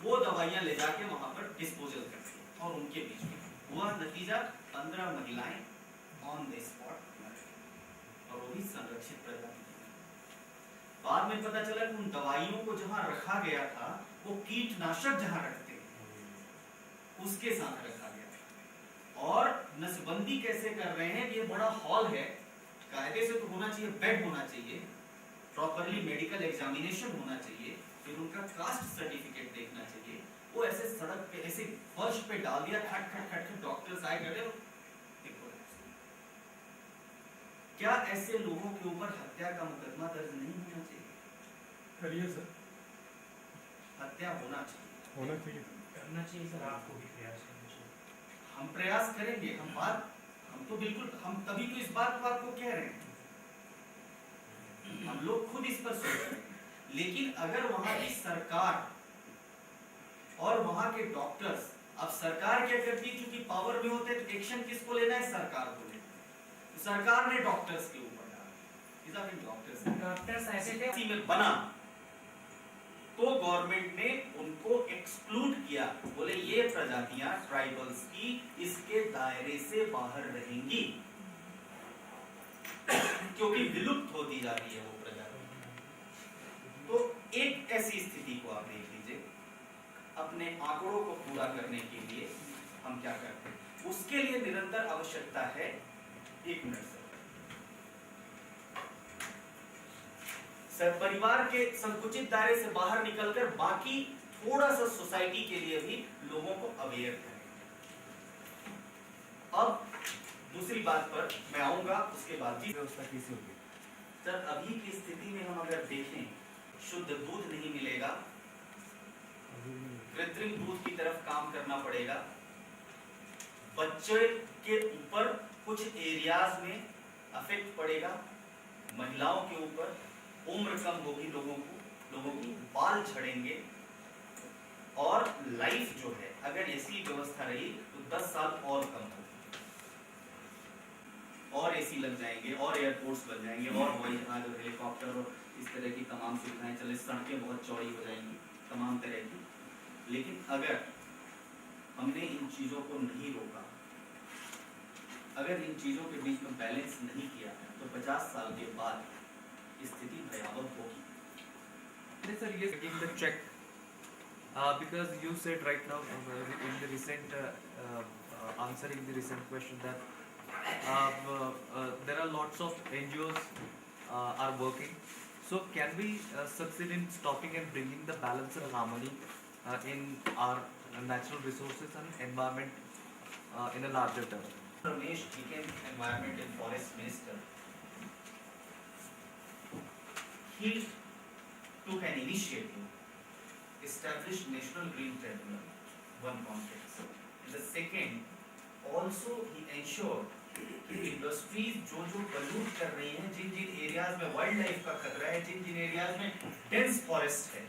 वो दवाइयां ले जाके वहां पर डिस्पोजल कर दी और उनके बीच में हुआ नतीजा 15 महिलाएं ऑन द स्पॉट मर गई और वो भी संरक्षित प्रजाति थी। बाद में पता चला कि उन दवाइयों को जहां रखा गया था वो कीटनाशक जहां रखते हैं उसके साथ रखा गया था। और नसबंदी कैसे कर रहे हैं, ये बड़ा हॉल है, कायदे से तो होना चाहिए, बेड होना चाहिए, प्रॉपरली मेडिकल एग्जामिनेशन होना चाहिए, फिर उनका कास्ट सर्टिफिकेट देखना चाहिए। वो ऐसे सड़क पे ऐसे फर्श पे डाल दिया, खट खट खट खट, डॉक्टर्स आए खड़े, देखो क्या ऐसे लोगों के ऊपर हत्या का मुकदमा दर्ज नहीं होना चाहिए? करिए सर, हत्या होना चाहिए, होना चाहिए, करना चाहिए सर, आपको भी प्रयास करना चाहिए। हम प्रयास करेंगे, हम तो बिल्कुल, हम तभी तो इस बात को आपको कह रहे हैं, हम लोग खुद इस पर सोच रहे हैं। लेकिन अगर वहां की सरकार और वहां के डॉक्टर्स, अब सरकार क्या करती, क्योंकि पावर में होते तो एक्शन किसको लेना है, सरकार को लेना है। तो सरकार ने डॉक्टर्स के ऊपर डाला, डॉक्टर्स ऐसे थे में बना तो गवर्नमेंट ने उनको एक्सक्लूड किया, बोले ये प्रजातियां ट्राइबल्स की इसके दायरे से बाहर रहेंगी क्योंकि विलुप्त होती जा रही है वो प्रजाति। तो एक ऐसी स्थिति को आप देख लीजिए, अपने आंकड़ों को पूरा करने के लिए हम क्या करते हैं, उसके लिए निरंतर आवश्यकता है। एक मिनट सर, परिवार के संकुचित दायरे से बाहर निकलकर बाकी थोड़ा सा सोसाइटी के लिए भी लोगों को अवेयर करें। अब दूसरी बात पर मैं आऊंगा, उसके बाद भी व्यवस्था कैसे होगी। सर, अभी की स्थिति में हम अगर देखें, शुद्ध दूध नहीं मिलेगा, कृत्रिम दूध की तरफ काम करना पड़ेगा, बच्चे के ऊपर कुछ एरियाज में अफेक्ट पड़ेगा, महिलाओं के ऊपर, उम्र कम होगी लोगों की बाल झड़ेंगे, और लाइफ जो है अगर ऐसी व्यवस्था रही तो 10 साल और कम होगी, और एसी लग जाएंगे, और एयरपोर्ट्स बन जाएंगे, और हवाई जहाज और हेलीकॉप्टर और इस तरह की तमाम सुविधाएं चले, सड़कें बहुत चौड़ी हो जाएंगी, तमाम तरह की। लेकिन अगर हमने इन चीजों को नहीं रोका, अगर इन चीजों के बीच में बैलेंस नहीं किया, तो 50 साल के बाद स्थिति भयावह होगी। Yes, sir. Yes, taking the check. Because you said right now in the recent answering the recent question that there are lots of NGOs are working. So can we succeed in stopping and bringing the balance and harmony in our natural resources and environment in a larger term? Ramesh became Environment and Forest Minister. He took an initiative, established National Green Tribunal, one context. And the second, also he ensured कि industries जो pollute कर रही हैं, जिन जिन areas में wild life का खतरा है, जिन जिन areas में डेंस फॉरेस्ट है,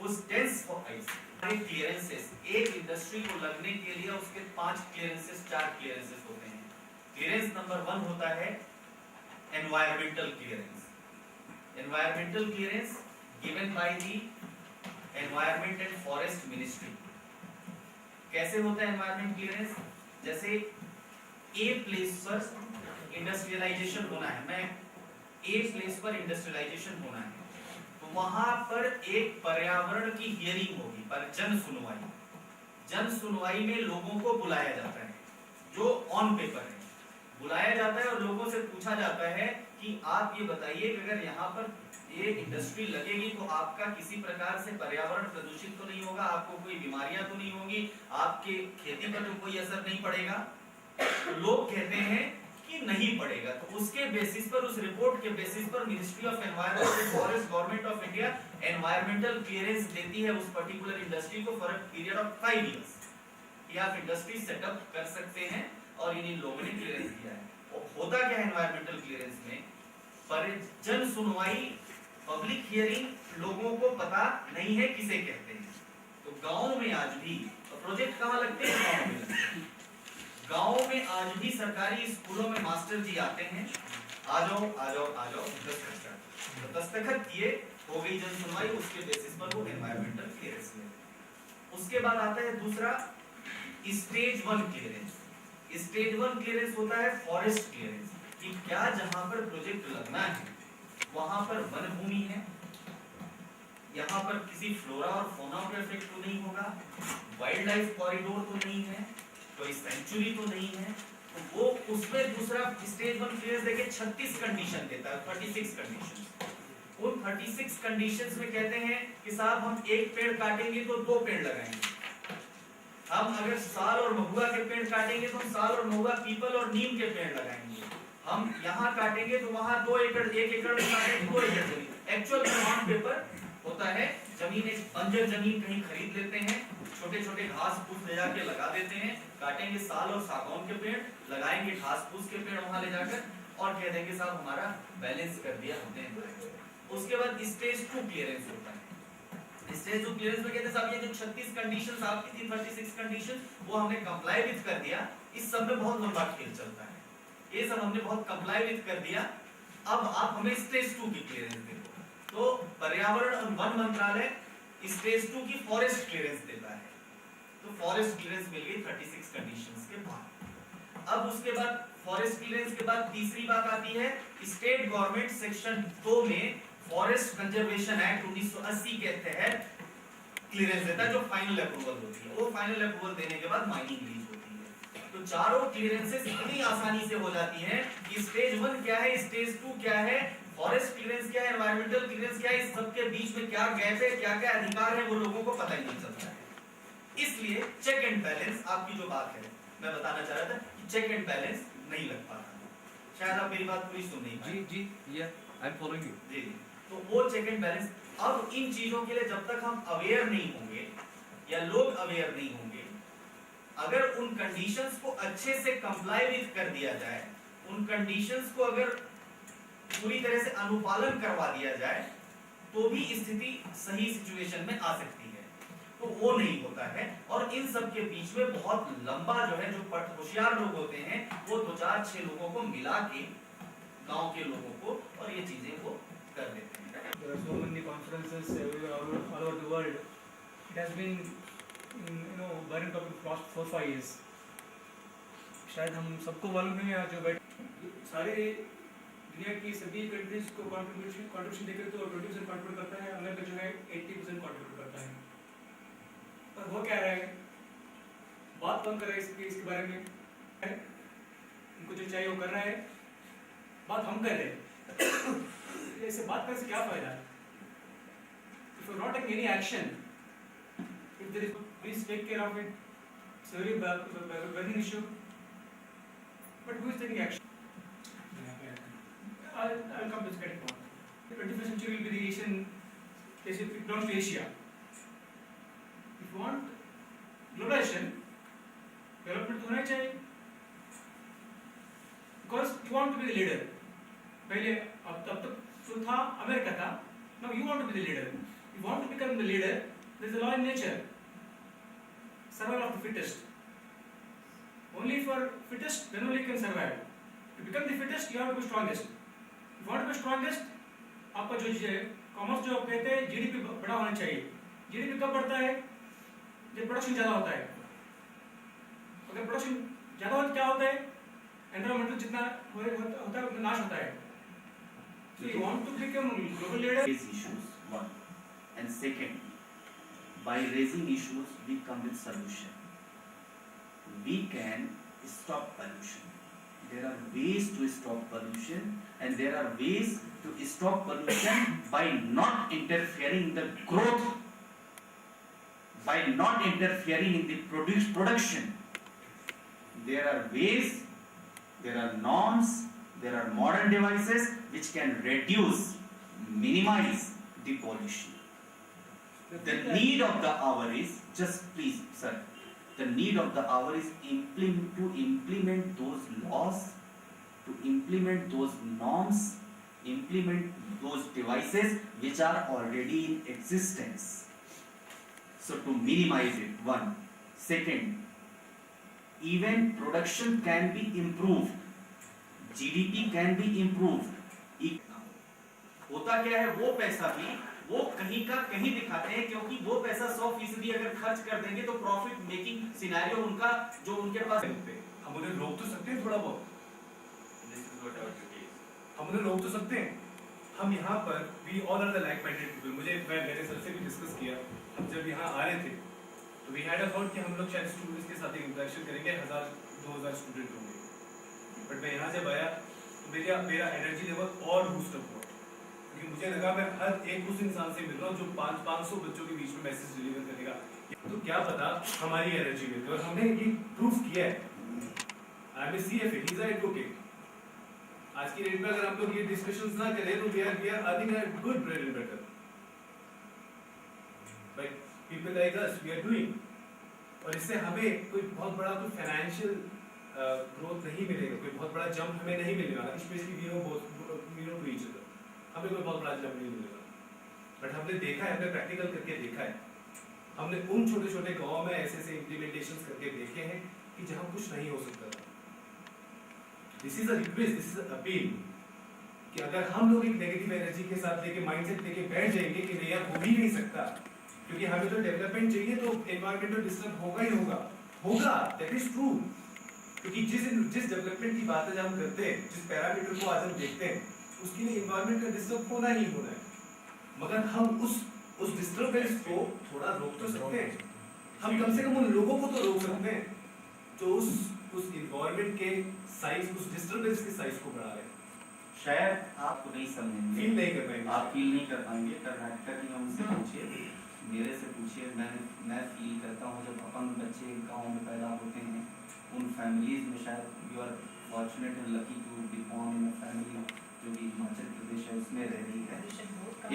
उस डेंस फॉरेस्ट क्लियरेंसेस, एक इंडस्ट्री को लगने के लिए उसके 5 क्लियरेंसेस 4 क्लियरेंसेस होते हैं। क्लियरेंस नंबर 1 होता है environmental clearance. Environmental clearance given by the environment and forest ministry. कैसे होता है एनवायरमेंट क्लियरेंस? जैसे ए प्लेस पर इंडस्ट्रियलाइजेशन होना है, मैं ए प्लेस पर इंडस्ट्रियलाइजेशन होना है, तो वहां पर एक पर्यावरण की हियरिंग होगी, पर जन सुनवाई। जन सुनवाई में लोगों को बुलाया जाता है, जो ऑन पेपर है, बुलाया जाता है और लोगों से पूछा जाता है कि आप ये बताइए कि अगर यहाँ पर ये इंडस्ट्री लगेगी तो आपका किसी प्रकार से पर्यावरण प्रदूषित तो नहीं होगा, आपको कोई बीमारियां तो नहीं होंगी, आपके खेती पर तो कोई असर नहीं पड़ेगा? तो लोग कहते हैं कि नहीं पड़ेगा। तो उसके बेसिस पर, उस रिपोर्ट के बेसिस पर ministry of environment and forest government of India environmental clearance देती है उस पर्टिकुलर इंडस्ट्री को for a period of 5 years कि आप इंडस्ट्री सेटअप कर सकते हैं, और इन लोगों ने क्लियरेंस दिया है। और होता क्या है एनवायरमेंटल क्लियरेंस में? पर जन सुनवाई, पब्लिक हियरिंग, लोगों को पता नहीं है किसे कहते हैं। तो गांव में आज भी प्रोजेक्ट कहां लगते हैं? गांव में आज भी सरकारी स्कूलों में मास्टर जी आते हैं, आ जाओ आ जाओ आ जाओ, दस्तखत किए, हो गई जन सुनवाई, उसके बेसिस पर वो एनवायरमेंटल क्लियरेंस में उसके बाद आता है दूसरा स्टेज 1 क्लियरेंस। स्टेज 1 क्लियरेंस होता है फॉरेस्ट क्लियरेंस, कि क्या जहां पर प्रोजेक्ट लगना है वहां पर वन भूमि है, यहाँ पर किसी फ्लोरा और फौना का इफेक्ट तो नहीं होगा, वाइल्ड लाइफ कॉरिडोर तो नहीं है, कोई सेंचुरी तो नहीं है, तो वो उसमें दूसरा स्टेज 1 क्लियरेंस देके 36 कंडीशन देता है, 36 कंडीशन। उन 36 कंडीशंस में कहते हैं कि साहब हम एक पेड़ काटेंगे तो 2 पेड़ लगाएंगे, हम अगर साल और महुआ के पेड़ काटेंगे तो हम साल और महुआ, पीपल और नीम के पेड़ लगाएंगे, हम यहाँ काटेंगे तो वहां 2 एकड़, 1 एकड़ में काटेंगे 2 एकड़ जमीन। एक्चुअल ऑन पेपर होता है जमीन, एक बंजर जमीन कहीं खरीद लेते हैं, छोटे छोटे घास फूस ले जाके लगा देते हैं, काटेंगे साल और सागौन के पेड़, लगाएंगे घास फूस के पेड़ वहां ले जाकर, और कह देंगे साहब हमारा बैलेंस कर दिया हमने। उसके बाद स्टेज 2 क्लियरेंस होता है। स्टेज 2 क्लियरेंस में कहते हैं साहब ये जो 36 कंडीशंस आपकी थी, 36 कंडीशंस वो हमने कंप्लाई विद कर दिया, इस सब में बहुत लंबा खेल चलता है, ये सब हमने बहुत कंप्लाई विद कर दिया, अब आप हमें स्टेज 2 की क्लियरेंस दे दो। तो पर्यावरण और वन मंत्रालय स्टेज 2 की फॉरेस्ट क्लियरेंस देता है, तो फॉरेस्ट क्लियरेंस मिल गई 36 कंडीशंस के बाद। अब उसके बाद फॉरेस्ट क्लियरेंस के बाद तीसरी बात आती है, स्टेट गवर्नमेंट सेक्शन 2 में फॉरेस्ट कंजर्वेशन एक्ट 1980 के तहत क्लियरेंस देता है, जो फाइनल अप्रूवल होती है। वो फाइनल अप्रूवल देने के बाद माइनिंग लीज होती है। तो चारों क्लियरेंसेस इतनी आसानी से हो जाती हैं कि स्टेज 1 क्या है, स्टेज 2 क्या है, फॉरेस्ट क्लियरेंस क्या है, एनवायरमेंटल क्लियरेंस क्या है, इस सब के बीच में क्या गैप है, क्या क्या अधिकार है, वो लोगों को पता ही नहीं चलता है। इसलिए चेक एंड बैलेंस, आपकी जो बात है मैं बताना चाह रहा था कि चेक एंड बैलेंस नहीं लग पाता, शायद आप मेरी बात पूरी सुन नहीं पाए। जी आई एम फॉलोइंग यू। जी, तो वो चेक एंड बैलेंस, अब इन चीजों के लिए जब तक हम अवेयर नहीं होंगे या लोग अवेयर नहीं होंगे, अगर उन कंडीशंस को अच्छे से कंप्लाई विद कर दिया जाए, उन कंडीशंस को अगर पूरी तरह से अनुपालन करवा दिया जाए, तो भी स्थिति सही सिचुएशन में आ सकती है, तो वो नहीं होता है। और इन सब के बीच में बहुत लंबा जो है, जो होशियार लोग होते हैं वो 2 4 6 लोगों को मिला के, गांव के लोगों को, और ये चीजें वो कर देते हैं। There are so many conferences all over the world. It has been, burning topic for last 4-5 years. शायद हम सबको मालूम नहीं है जो बैठे सारे दुनिया की सभी कंट्रीज को कंट्रीब्यूशन देकर तो 20% कंट्रीब्यूट करता है, अमेरिका जो है 80% कंट्रीब्यूट करता है। पर वो क्या रहा है, बात कौन कर रहा है इसके बारे में, उनको जो चाहिए वो कर रहा है, बात हम कर रहे हैं। ऐसे बात करने से क्या फायदा? If you are not taking any action, if there is, please take care of it. It's a very burning issue. But who is taking action? I'll come to this getting point. The 21st century will be the Asian, it belongs to Asia. If you want globalization, development तो होना ही चाहिए. Because you want to be the leader. पहले अब तब तक जो था America था, now you want to be the leader. You want to become the leader. There is a law in nature, survival of the fittest. Only for fittest, then only you can survive. To become the fittest, you have to be strongest. If you want to be strongest, आपका जो commerce जो कहते हैं GDP बड़ा होना चाहिए। GDP कब बढ़ता है? जब प्रोडक्शन ज्यादा होता है। अगर प्रोडक्शन ज्यादा होता क्या होता है? एनवायरमेंटल जितना होता है उतना नाश होता है। So you want to become global leader? Raise issues, one, and second, by raising issues we come with solution. We can stop pollution. There are ways to stop pollution, and there are ways to stop pollution by not interfering in the growth, by not interfering in the production. There are ways, there are norms, there are modern devices which can reduce, minimize the pollution. The need of the hour is, just please sir, the need of the hour is to implement those laws, to implement those norms, implement those devices which are already in existence. So to minimize it, one. Second, even production can be improved. GDP can be improved. होता क्या है, वो पैसा भी वो कहीं का कहीं दिखाते हैं, क्योंकि वो पैसा 100% अगर खर्च कर देंगे तो प्रॉफिट मेकिंग सिनेरियो उनका जो उनके पास हम उन्हें रोक तो सकते हैं थोड़ा बहुत, हम उन्हें रोक तो सकते हैं। हम यहाँ पर we all are the like minded people. मैंने सर से भी डिस्कस किया, हम जब यहाँ आ रहे थे तो वी हैड अ थॉट कि हम लोग शायद स्टूडेंट्स के साथ एक इंटरेक्शन करेंगे, 1000-2000 स्टूडेंट होंगे। बट मैं यहाँ जब आया तो मेरा एनर्जी लेवल और बूस्ट अप हुआ, क्योंकि मुझे लगा मैं हर एक उस इंसान से मिल रहा हूँ जो 500 बच्चों के बीच में मैसेज डिलीवर करेगा, तो क्या पता हमारी एनर्जी मिलती। और हमने ये प्रूफ किया है। I am a CFA, he is a advocate. आज की डेट में अगर हम लोग ये डिस्कशंस ना करें तो we are earning a good bread and butter by people like us, we are doing. और इससे हमें कोई बहुत बड़ा कोई फाइनेंशियल ग्रोथ नहीं मिलेगा, कोई बहुत बड़ा जंप हमें नहीं मिलेगा, specially we know to each other, हमें कोई बहुत बड़ा जंप नहीं मिलेगा। बट हमने देखा है, हमने प्रैक्टिकल करके देखा है, हमने उन छोटे छोटे गाँव में ऐसे इम्प्लीमेंटेशंस करके देखे हैं कि जहाँ कुछ नहीं हो सकता था। This is a request, this is a appeal कि अगर हम लोग एक नेगेटिव एनर्जी के साथ लेके माइंडसेट लेके बैठ जाएंगे कि नहीं यार हो ही नहीं सकता, क्योंकि हमें तो डेवलपमेंट चाहिए तो एनवायरमेंट तो डिस्टर्ब होगा ही होगा, दैट इज ट्रू। क्योंकि जिस डेवलपमेंट की बात आज हम करते हैं, जिस पैरामीटर को आज हम देखते हैं, उसके लिए एनवायरमेंट का डिस्टर्ब होना ही होना है। मगर हम उस डिस्टर्बेंस को थोड़ा रोक तो सकते हैं। हम कम से कम उन लोगों को तो रोक सकते हैं जो उस एनवायरमेंट के साइज, उस डिस्टर्बेंस के साइज को बढ़ा रहे हैं। शायद आप नहीं समझेंगे, फील नहीं कर पाएंगे, आप फील नहीं कर पाएंगे। कर्नाटक की हमसे पूछिए, मेरे से पूछिए, मैं फील करता हूँ जब अपन बच्चे गांव में पैदा होते हैं, उन फैमिलीज में शायद you are fortunate and lucky to be born in a family जो कि हिमाचल प्रदेश है उसमें रह रही है।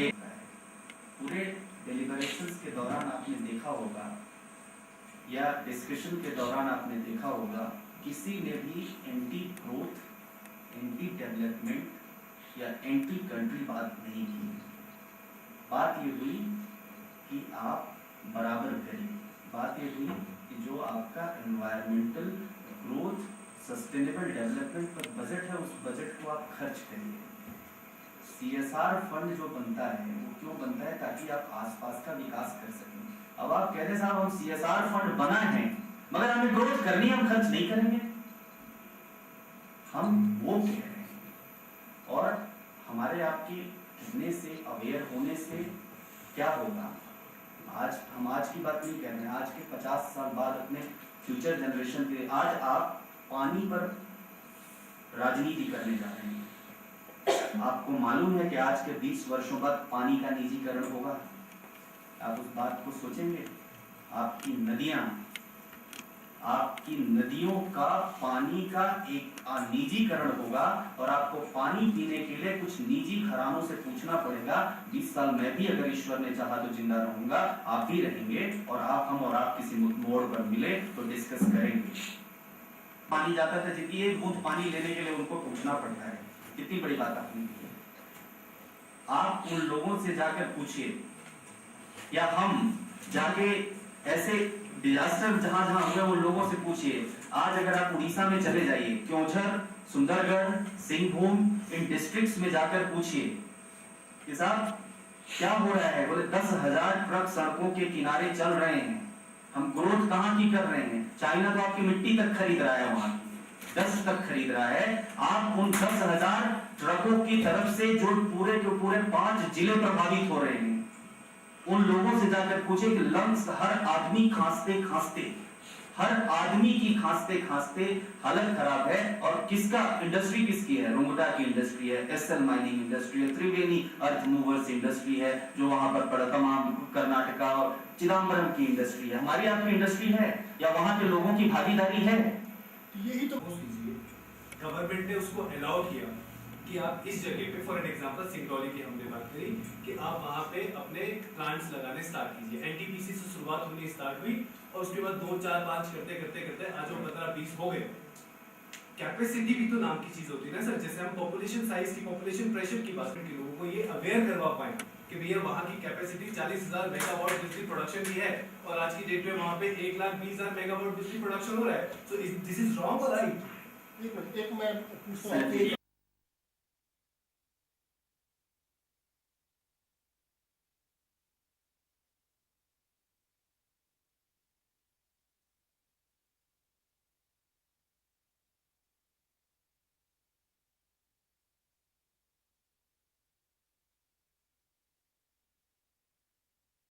एक पूरे डेलिब्रेशंस के दौरान आपने देखा होगा या डिस्कशन के दौरान आपने देखा होगा, किसी ने भी एंटी ग्रोथ, एंटी डेवलपमेंट या एंटी कंट्री बात नहीं की। बात ये हुई कि आप बराबर करिए, बात ये हुई कि जो आपका एनवायरमेंटल ग्रोथ, सस्टेनेबल डेवलपमेंट पर बजट है, उस बजट को आप खर्च करिए। CSR फंड जो बनता है वो क्यों बनता है? ताकि आप आसपास का विकास कर सकें। अब आप कहते हैं साहब हम CSR फंड बना है मगर हमें ग्रोथ करनी है, हम खर्च नहीं करेंगे, हम वो कह रहे हैं। और हमारे आपके कहने से, अवेयर होने से क्या होगा? हम आज की बात नहीं कर रहे हैं, आज के 50 साल बाद अपने फ्यूचर जनरेशन के लिए आज आप पानी पर राजनीति करने जा रहे हैं। आपको मालूम है कि आज के 20 वर्षों बाद पानी का निजीकरण होगा। आप उस बात को सोचेंगे? आपकी नदियों का पानी का एक निजीकरण होगा और आपको पानी पीने के लिए कुछ निजी घरानों से पूछना पड़ेगा। 20 साल मैं भी अगर ईश्वर ने चाहा तो जिंदा रहूंगा, आप भी रहेंगे और हम और आप किसी मोड़ पर मिले तो डिस्कस करेंगे। पानी जाता था, जितनी एक बूंद पानी लेने के लिए उनको पूछना पड़ता है। कितनी बड़ी बात आपने की है। आप उन लोगों से जाकर पूछिए या हम जाके ऐसे डिजास्टर जहां जहां हुए उन लोगों से पूछिए। आज अगर आप उड़ीसा में चले जाइए, क्योंझर, सुंदरगढ़, सिंहभूम, इन डिस्ट्रिक्ट्स में जाकर पूछिए कि साहब क्या हो रहा है। बोले 10,000 ट्रक सड़कों के किनारे चल रहे हैं। हम ग्रोथ कहाँ की कर रहे हैं? चाइना तो आपकी मिट्टी तक खरीद रहा है, वहां 10 तक खरीद रहा है। आप उन 10,000 ट्रकों की तरफ से जो पूरे के पूरे 5 जिले प्रभावित हो रहे हैं, उन लोगों से जाकर पूछे कि लंग्स हर आदमी हर आदमी की खांसते हालत खराब है। और किसका इंडस्ट्री किसकी है? रुंगटा की इंडस्ट्री है, SL माइनिंग इंडस्ट्री है, त्रिवेणी अर्थ मूवर्स इंडस्ट्री है जो वहां पर पड़ा, तमाम कर्नाटका और चिदम्बरम की इंडस्ट्री है। हमारी आपकी इंडस्ट्री है या वहां के लोगों की भागीदारी है? यही तो गवर्नमेंट ने उसको अलाउ किया कि आप इस जगह पे, फॉर एन एग्जांपल सिंगरौली की हमने बात करी कि आप वहां पे अपने प्लांट्स लगाने स्टार्ट कीजिए। NTPC से शुरुआत होनी स्टार्ट हुई और उसके बाद 2, 4, 5 करते आज वो 15-20 हो गए। कैपेसिटी भी तो नाम की चीज होती है ना सर। जैसे हम पॉपुलेशन साइज की, पॉपुलेशन प्रेशर की बात करके लोगों को ये अवेयर करवा पाए कि भैया वहां की कैपेसिटी 40,000 मेगावाट बिजली प्रोडक्शन की है और आज की डेट में वहां पे 1,20,000 मेगावाट बिजली प्रोडक्शन हो रहा है। सो दिस इज रॉन्ग और राइट? एक मैं